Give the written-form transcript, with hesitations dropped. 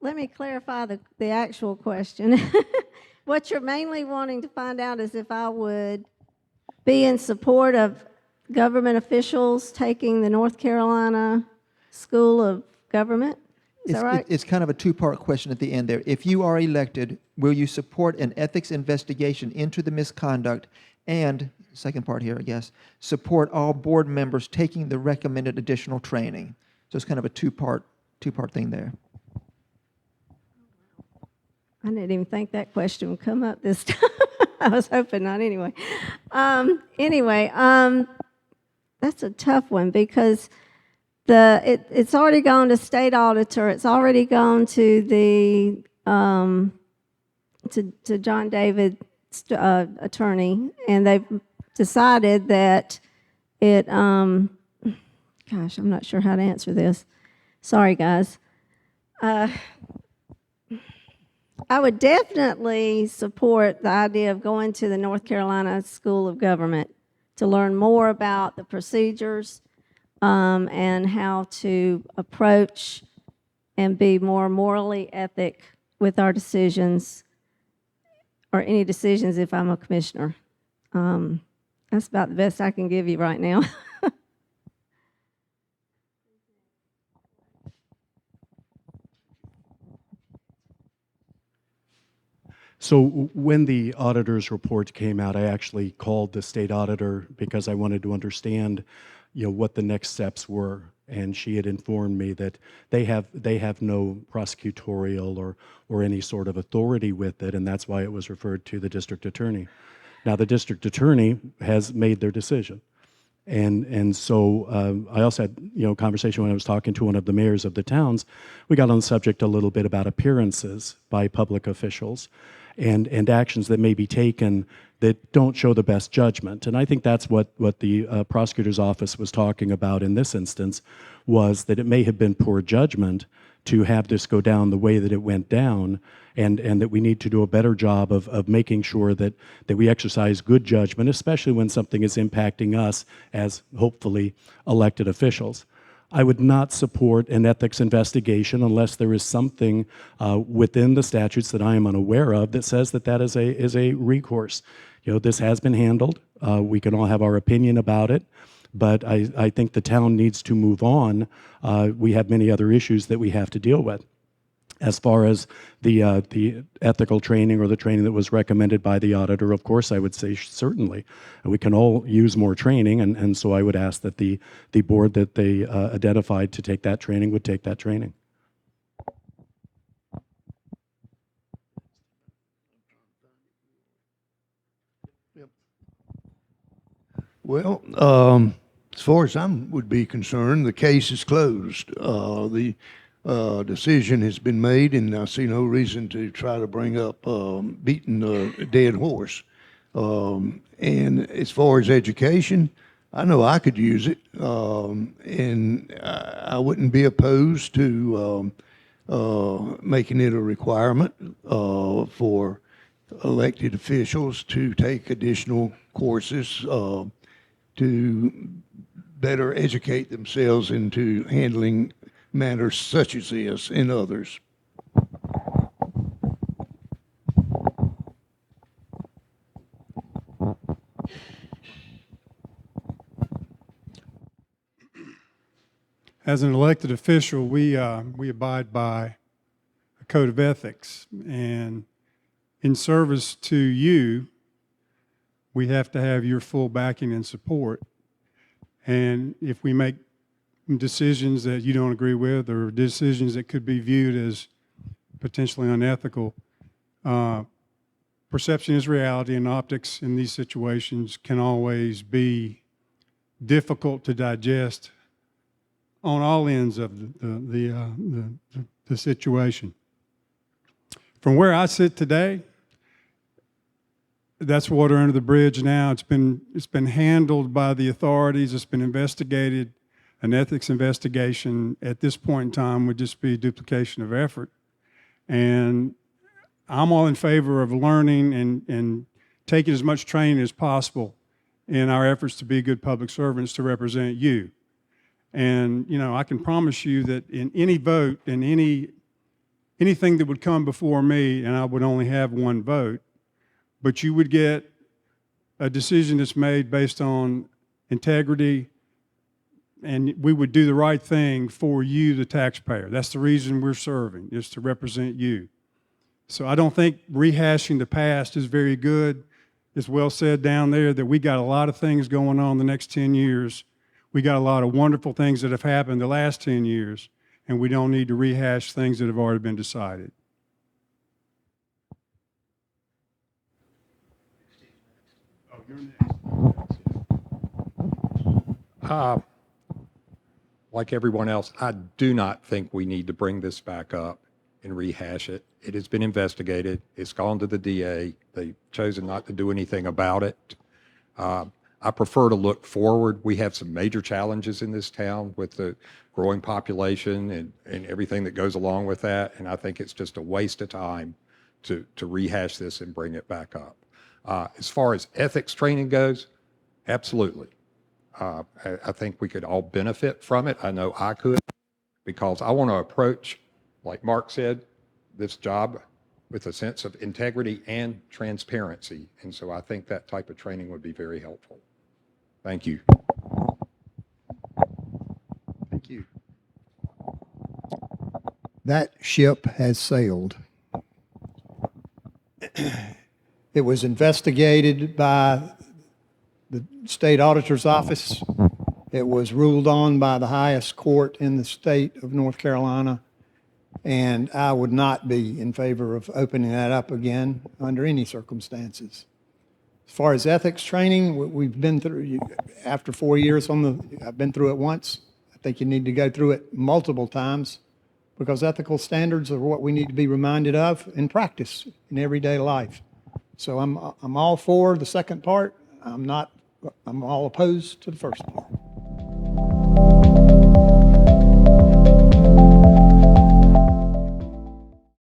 let me clarify the actual question. What you're mainly wanting to find out is if I would be in support of government officials taking the North Carolina School of Government. Is that right? It's kind of a two-part question at the end there. If you are elected, will you support an ethics investigation into the misconduct? And, second part here, I guess, support all board members taking the recommended additional training. So it's kind of a two-part thing there. I didn't even think that question would come up this time. I was hoping not anyway. That's a tough one because it's already gone to state auditor. It's already gone to the to John David's attorney, and they've decided that it. Gosh, I'm not sure how to answer this. Sorry, guys. I would definitely support the idea of going to the North Carolina School of Government to learn more about the procedures and how to approach and be more morally ethic with our decisions or any decisions if I'm a commissioner. That's about the best I can give you right now. So when the auditor's report came out, I actually called the state auditor because I wanted to understand, what the next steps were. And she had informed me that they have no prosecutorial or any sort of authority with it, and that's why it was referred to the district attorney. Now the district attorney has made their decision. And so I also had conversation when I was talking to one of the mayors of the towns. We got on the subject a little bit about appearances by public officials and actions that may be taken that don't show the best judgment. And I think that's what the prosecutor's office was talking about in this instance, was that it may have been poor judgment to have this go down the way that it went down, and that we need to do a better job of making sure that we exercise good judgment, especially when something is impacting us as, hopefully, elected officials. I would not support an ethics investigation unless there is something within the statutes that I am unaware of that says that is a recourse. This has been handled. We can all have our opinion about it, but I think the town needs to move on. We have many other issues that we have to deal with. As far as the ethical training or the training that was recommended by the auditor, of course, I would say certainly. We can all use more training, and so I would ask that the board that they identified to take that training would take that training. Well, as far as I would be concerned, the case is closed. The decision has been made, and I see no reason to try to bring up beating a dead horse. And as far as education, I know I could use it, and I wouldn't be opposed to making it a requirement for elected officials to take additional courses to better educate themselves into handling matters such as this and others. As an elected official, we abide by a code of ethics, and in service to you, we have to have your full backing and support. And if we make decisions that you don't agree with, or decisions that could be viewed as potentially unethical, perception is reality, and optics in these situations can always be difficult to digest on all ends of the situation. From where I sit today, that's water under the bridge now. It's been handled by the authorities. It's been investigated. An ethics investigation at this point in time would just be duplication of effort. And I'm all in favor of learning and taking as much training as possible in our efforts to be good public servants to represent you. And, I can promise you that in any vote, in any anything that would come before me, and I would only have one vote, but you would get a decision that's made based on integrity, and we would do the right thing for you, the taxpayer. That's the reason we're serving, is to represent you. So I don't think rehashing the past is very good. It's well said down there that we got a lot of things going on the next 10 years. We got a lot of wonderful things that have happened the last 10 years, and we don't need to rehash things that have already been decided. Oh, you're next. Like everyone else, I do not think we need to bring this back up and rehash it. It has been investigated. It's gone to the DA. They've chosen not to do anything about it. I prefer to look forward. We have some major challenges in this town with the growing population and everything that goes along with that, and I think it's just a waste of time to rehash this and bring it back up. As far as ethics training goes, absolutely. I think we could all benefit from it. I know I could, because I want to approach, like Mark said, this job with a sense of integrity and transparency. And so I think that type of training would be very helpful. Thank you. Thank you. That ship has sailed. It was investigated by the state auditor's office. It was ruled on by the highest court in the state of North Carolina. And I would not be in favor of opening that up again under any circumstances. As far as ethics training, we've been through, after 4 years I've been through it once. I think you need to go through it multiple times, because ethical standards are what we need to be reminded of in practice in everyday life. So I'm all for the second part. I'm all opposed to the first part.